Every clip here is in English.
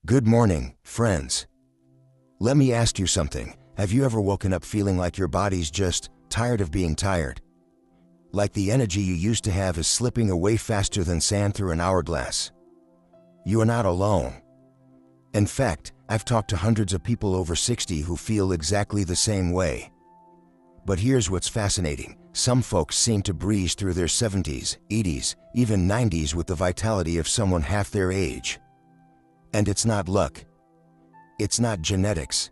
Good morning, friends. Let me ask you something. Have you ever woken up feeling like your body's just tired of being tired? Like the energy you used to have is slipping away faster than sand through an hourglass? You are not alone. In fact, I've talked to hundreds of people over 60 who feel exactly the same way. But here's what's fascinating. Some folks seem to breeze through their 70s, 80s, even 90s with the vitality of someone half their age. And it's not luck. It's not genetics.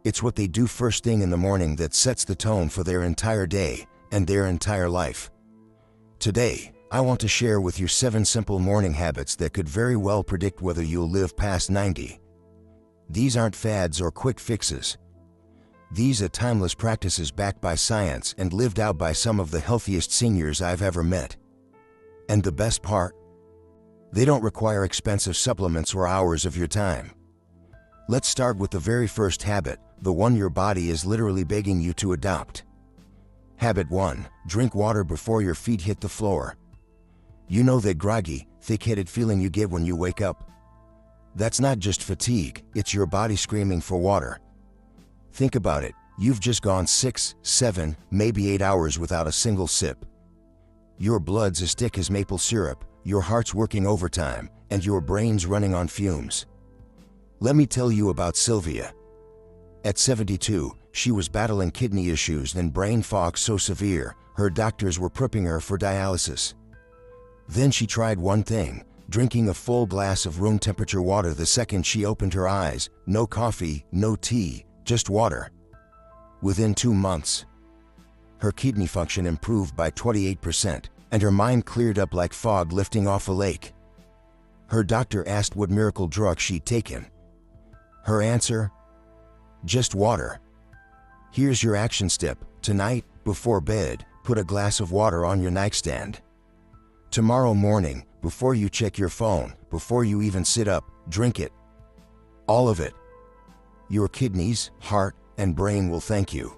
It's what they do first thing in the morning that sets the tone for their entire day and their entire life. Today, I want to share with you 7 simple morning habits that could very well predict whether you'll live past 90. These aren't fads or quick fixes. These are timeless practices backed by science and lived out by some of the healthiest seniors I've ever met. And the best part? They don't require expensive supplements or hours of your time. Let's start with the very first habit, the one your body is literally begging you to adopt. Habit 1. Drink water before your feet hit the floor. You know that groggy, thick-headed feeling you get when you wake up? That's not just fatigue, it's your body screaming for water. Think about it. You've just gone 6, 7, maybe 8 hours without a single sip. Your blood's as thick as maple syrup, your heart's working overtime, and your brain's running on fumes. Let me tell you about Sylvia. At 72, she was battling kidney issues and brain fog so severe, her doctors were prepping her for dialysis. Then she tried one thing, drinking a full glass of room temperature water the second she opened her eyes. No coffee, no tea, just water. Within 2 months, her kidney function improved by 28%, and her mind cleared up like fog lifting off a lake. Her doctor asked what miracle drug she'd taken. Her answer? Just water. Here's your action step. Tonight, before bed, put a glass of water on your nightstand. Tomorrow morning, before you check your phone, before you even sit up, drink it. All of it. Your kidneys, heart, and brain will thank you.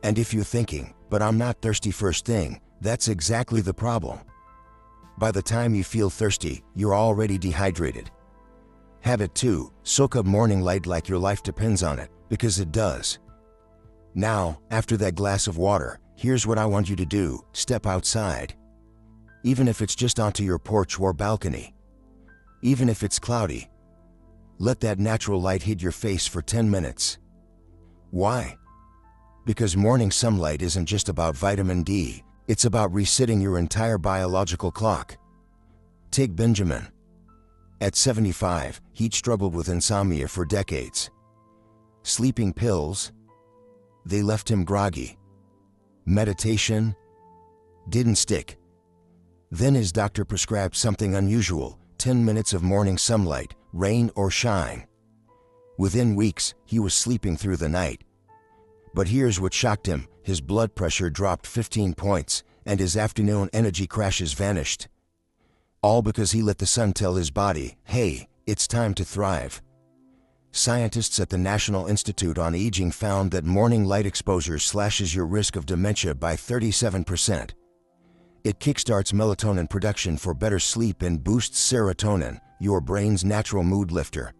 And if you're thinking, but I'm not thirsty first thing, that's exactly the problem. By the time you feel thirsty, you're already dehydrated. Habit 2. Soak up morning light like your life depends on it, because it does. Now, after that glass of water, here's what I want you to do. Step outside. Even if it's just onto your porch or balcony. Even if it's cloudy. Let that natural light hit your face for 10 minutes. Why? Because morning sunlight isn't just about vitamin D, it's about resetting your entire biological clock. Take Benjamin. At 75, he'd struggled with insomnia for decades. Sleeping pills? They left him groggy. Meditation? Didn't stick. Then his doctor prescribed something unusual, 10 minutes of morning sunlight, rain or shine. Within weeks, he was sleeping through the night. But here's what shocked him. His blood pressure dropped 15 points, and his afternoon energy crashes vanished. All because he let the sun tell his body, hey, it's time to thrive. Scientists at the National Institute on Aging found that morning light exposure slashes your risk of dementia by 37%. It kickstarts melatonin production for better sleep and boosts serotonin, your brain's natural mood lifter.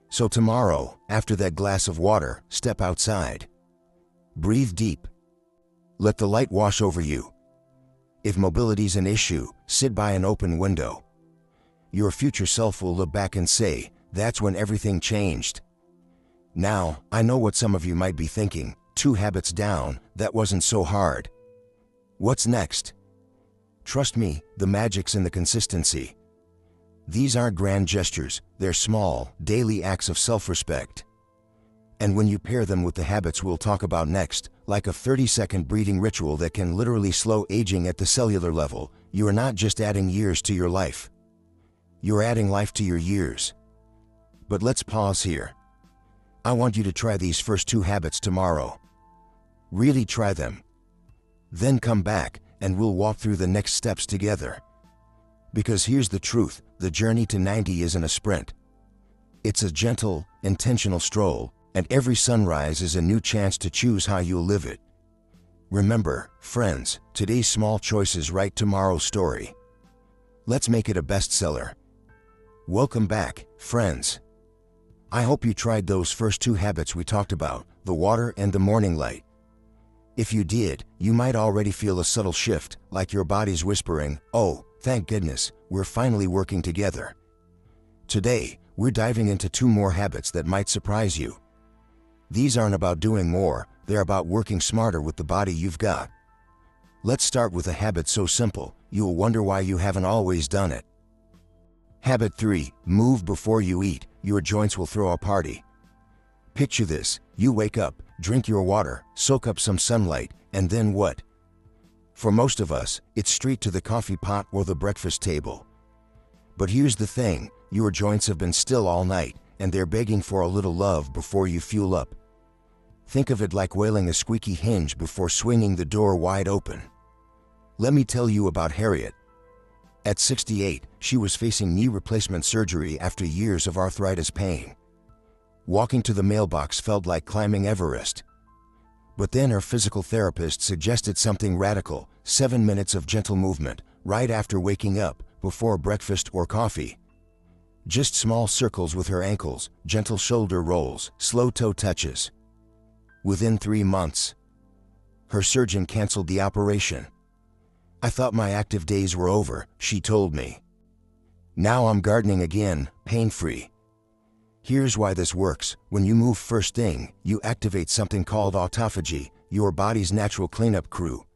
So tomorrow, after that glass of water, step outside. Breathe deep. Let the light wash over you. If mobility's an issue, sit by an open window. Your future self will look back and say, that's when everything changed. Now, I know what some of you might be thinking. 2 habits down, that wasn't so hard. What's next? Trust me, the magic's in the consistency. These aren't grand gestures, they're small, daily acts of self-respect. And when you pair them with the habits we'll talk about next, like a 30-second breathing ritual that can literally slow aging at the cellular level, you are not just adding years to your life. You're adding life to your years. But let's pause here. I want you to try these first 2 habits tomorrow. Really try them. Then come back, and we'll walk through the next steps together. Because here's the truth, the journey to 90 isn't a sprint. It's a gentle, intentional stroll, and every sunrise is a new chance to choose how you'll live it. Remember, friends, today's small choices write tomorrow's story. Let's make it a bestseller. Welcome back, friends. I hope you tried those first two habits we talked about, the water and the morning light. If you did, you might already feel a subtle shift, like your body's whispering, "Oh, thank goodness, we're finally working together." Today, we're diving into two more habits that might surprise you. These aren't about doing more, they're about working smarter with the body you've got. Let's start with a habit so simple, you'll wonder why you haven't always done it. Habit 3, move before you eat, your joints will throw a party. Picture this, you wake up, drink your water, soak up some sunlight, and then what? For most of us, it's straight to the coffee pot or the breakfast table. But here's the thing, your joints have been still all night, and they're begging for a little love before you fuel up. Think of it like wailing a squeaky hinge before swinging the door wide open. Let me tell you about Harriet. At 68, she was facing knee replacement surgery after years of arthritis pain. Walking to the mailbox felt like climbing Everest. But then her physical therapist suggested something radical, 7 minutes of gentle movement, right after waking up, before breakfast or coffee. Just small circles with her ankles, gentle shoulder rolls, slow toe touches. Within 3 months, her surgeon canceled the operation. "I thought my active days were over," she told me. "Now I'm gardening again, pain-free." Here's why this works. When you move first thing, you activate something called autophagy, your body's natural cleanup crew.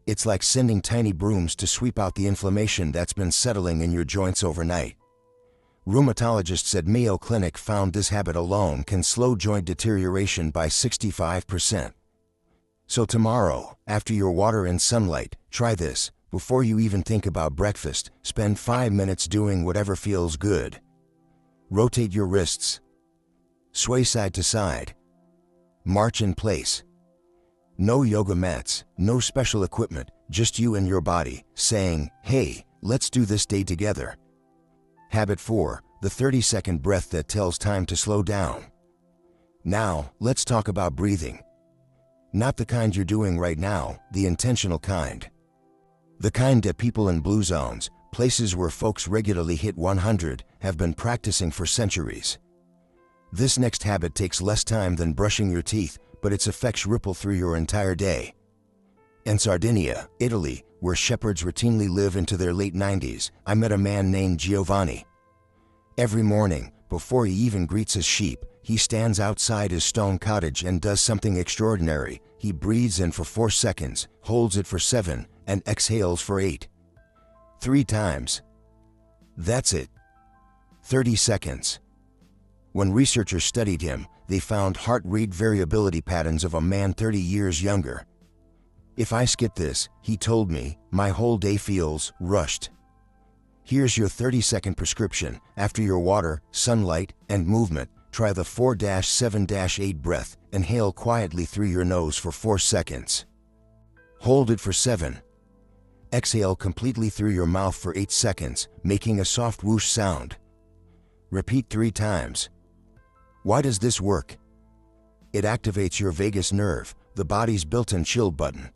It's like sending tiny brooms to sweep out the inflammation that's been settling in your joints overnight. Rheumatologists at Mayo Clinic found this habit alone can slow joint deterioration by 65%. So tomorrow, after your water and sunlight, try this. Before you even think about breakfast, spend 5 minutes doing whatever feels good. Rotate your wrists. Sway side to side. March in place. No yoga mats, no special equipment, just you and your body, saying, "Hey, let's do this day together." Habit 4, the 30-second breath that tells time to slow down. Now, let's talk about breathing. Not the kind you're doing right now, the intentional kind. The kind that people in blue zones, places where folks regularly hit 100, have been practicing for centuries. This next habit takes less time than brushing your teeth, but its effects ripple through your entire day. In Sardinia, Italy, where shepherds routinely live into their late 90s, I met a man named Giovanni. Every morning, before he even greets his sheep, he stands outside his stone cottage and does something extraordinary. He breathes in for 4 seconds, holds it for 7, and exhales for 8. 3 times. That's it. 30 seconds. When researchers studied him, they found heart rate variability patterns of a man 30 years younger. "If I skip this," he told me, "my whole day feels rushed." Here's your 30-second prescription. After your water, sunlight, and movement, try the 4-7-8 breath. Inhale quietly through your nose for 4 seconds. Hold it for 7. Exhale completely through your mouth for 8 seconds, making a soft whoosh sound. Repeat 3 times. Why does this work? It activates your vagus nerve, the body's built-in chill button.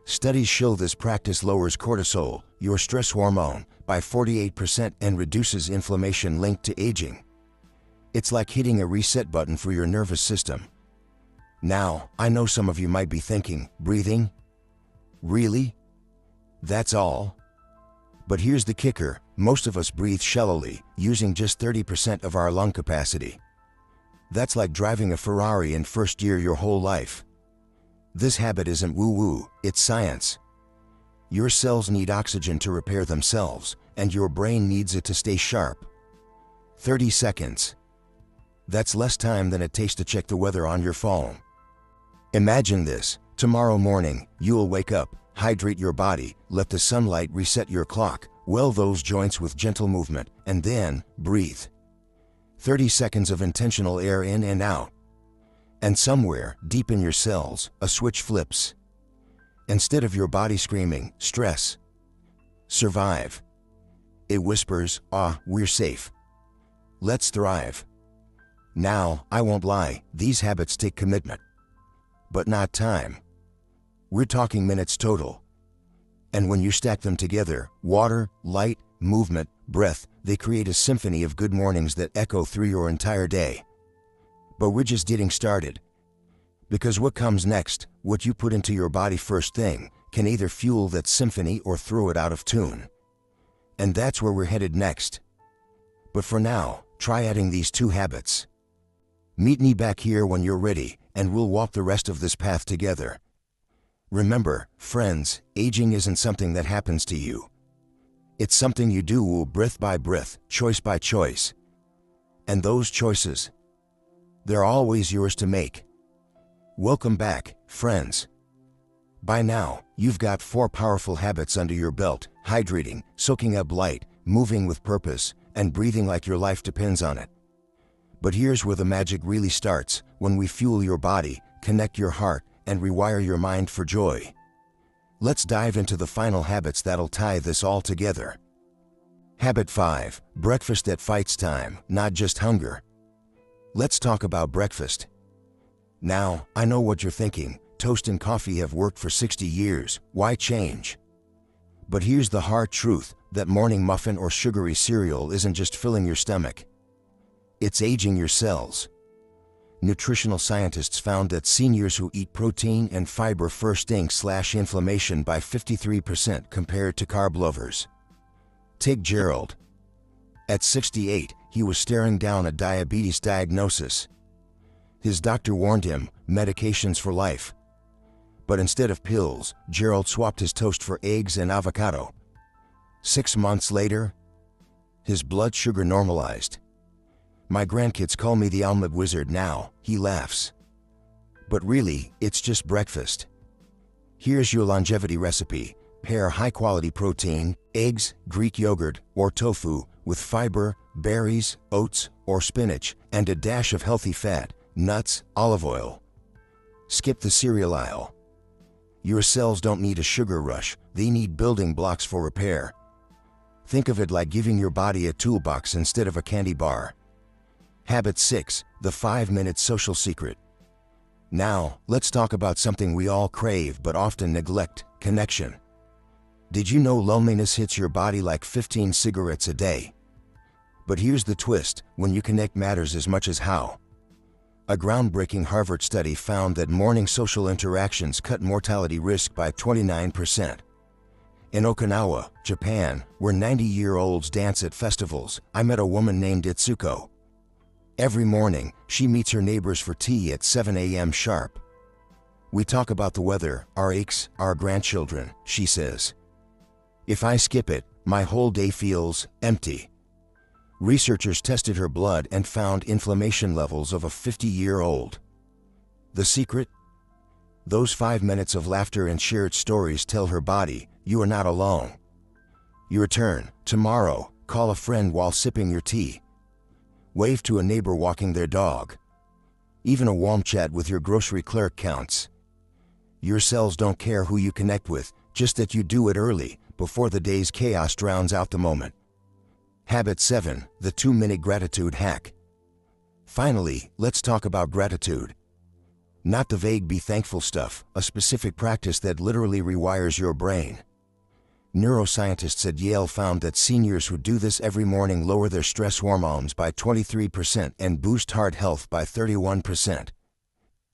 Studies show this practice lowers cortisol, your stress hormone, by 48% and reduces inflammation linked to aging. It's like hitting a reset button for your nervous system. Now, I know some of you might be thinking, breathing? Really? That's all? But here's the kicker, most of us breathe shallowly, using just 30% of our lung capacity. That's like driving a Ferrari in first gear your whole life. This habit isn't woo-woo, it's science. Your cells need oxygen to repair themselves, and your brain needs it to stay sharp. 30 seconds. That's less time than it takes to check the weather on your phone. Imagine this, tomorrow morning, you'll wake up, hydrate your body, let the sunlight reset your clock, well those joints with gentle movement, and then, breathe. 30 seconds of intentional air in and out. And somewhere, deep in your cells, a switch flips. Instead of your body screaming, stress, survive, it whispers, we're safe. Let's thrive. Now, I won't lie, these habits take commitment. But not time. We're talking minutes total. And when you stack them together, water, light, movement, breath, they create a symphony of good mornings that echo through your entire day. But we're just getting started. Because what comes next, what you put into your body first thing, can either fuel that symphony or throw it out of tune. And that's where we're headed next. But for now, try adding these 2 habits. Meet me back here when you're ready, and we'll walk the rest of this path together. Remember, friends, aging isn't something that happens to you. It's something you do breath by breath, choice by choice. And those choices, they're always yours to make. Welcome back, friends. By now, you've got 4 powerful habits under your belt: hydrating, soaking up light, moving with purpose, and breathing like your life depends on it. But here's where the magic really starts, when we fuel your body, connect your heart, and rewire your mind for joy. Let's dive into the final habits that'll tie this all together. Habit 5. Breakfast at fights time, not just hunger. Let's talk about breakfast. Now, I know what you're thinking. Toast and coffee have worked for 60 years, why change? But here's the hard truth, that morning muffin or sugary cereal isn't just filling your stomach. It's aging your cells. Nutritional scientists found that seniors who eat protein and fiber first thing slash inflammation by 53% compared to carb lovers. Take Gerald. At 68, he was staring down a diabetes diagnosis. His doctor warned him, medications for life. But instead of pills, Gerald swapped his toast for eggs and avocado. 6 months later, his blood sugar normalized. My grandkids call me the omelet wizard now, he laughs. But really, it's just breakfast. Here's your longevity recipe. Pair high-quality protein, eggs, Greek yogurt, or tofu, with fiber, berries, oats, or spinach, and a dash of healthy fat, nuts, olive oil. Skip the cereal aisle. Your cells don't need a sugar rush, they need building blocks for repair. Think of it like giving your body a toolbox instead of a candy bar. Habit 6. The 5-minute social secret. Now, let's talk about something we all crave but often neglect: connection. Did you know loneliness hits your body like 15 cigarettes a day? But here's the twist: when you connect matters as much as how. A groundbreaking Harvard study found that morning social interactions cut mortality risk by 29%. In Okinawa, Japan, where 90-year-olds dance at festivals, I met a woman named Itsuko. Every morning, she meets her neighbors for tea at 7 a.m. sharp. We talk about the weather, our aches, our grandchildren, she says. If I skip it, my whole day feels empty. Researchers tested her blood and found inflammation levels of a 50-year-old. The secret? Those 5 minutes of laughter and shared stories tell her body, you are not alone. Your turn, tomorrow, call a friend while sipping your tea. Wave to a neighbor walking their dog. Even a warm chat with your grocery clerk counts. Your cells don't care who you connect with, just that you do it early, before the day's chaos drowns out the moment. Habit 7. The 2-minute gratitude hack. Finally, let's talk about gratitude. Not the vague be thankful stuff, a specific practice that literally rewires your brain. Neuroscientists at Yale found that seniors who do this every morning lower their stress hormones by 23% and boost heart health by 31%.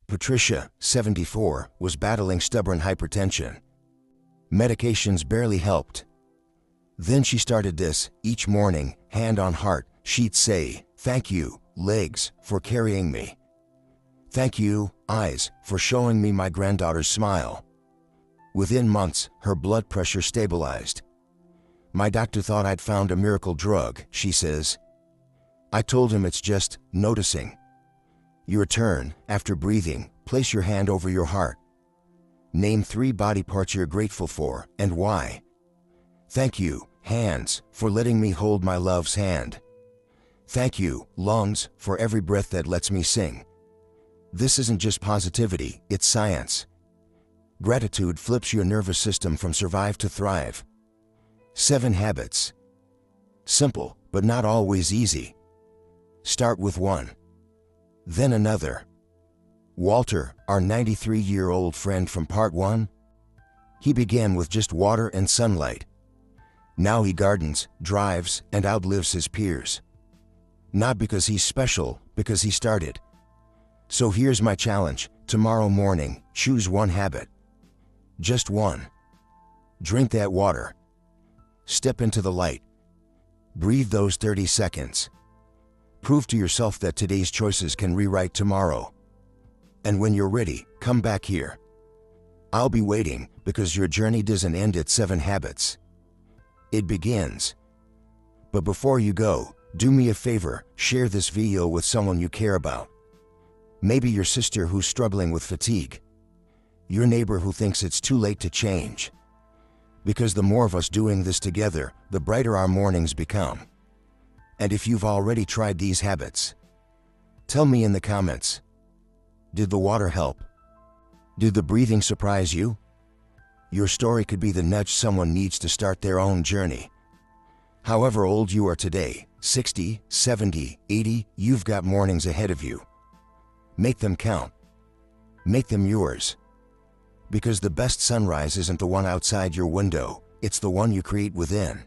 Patricia, 74, was battling stubborn hypertension. Medications barely helped. Then she started this. Each morning, hand on heart, she'd say, "Thank you, legs, for carrying me. Thank you, eyes, for showing me my granddaughter's smile." Within months, her blood pressure stabilized. My doctor thought I'd found a miracle drug, she says. I told him it's just noticing. Your turn. After breathing, place your hand over your heart. Name 3 body parts you're grateful for, and why. Thank you, hands, for letting me hold my love's hand. Thank you, lungs, for every breath that lets me sing. This isn't just positivity, it's science. Gratitude flips your nervous system from survive to thrive. 7 habits. Simple, but not always easy. Start with one. Then another. Walter, our 93-year-old friend from part 1, he began with just water and sunlight. Now he gardens, drives, and outlives his peers. Not because he's special, because he started. So here's my challenge. Tomorrow morning, choose one habit. Just one. Drink that water. Step into the light. Breathe those 30 seconds. Prove to yourself that today's choices can rewrite tomorrow. And when you're ready, come back here. I'll be waiting, because your journey doesn't end at 7 habits. It begins. But before you go, do me a favor, share this video with someone you care about. Maybe your sister who's struggling with fatigue. Your neighbor who thinks it's too late to change. Because the more of us doing this together, the brighter our mornings become. And if you've already tried these habits, tell me in the comments. Did the water help? Did the breathing surprise you? Your story could be the nudge someone needs to start their own journey. However old you are today, 60, 70, 80, you've got mornings ahead of you. Make them count. Make them yours. Because the best sunrise isn't the one outside your window, it's the one you create within.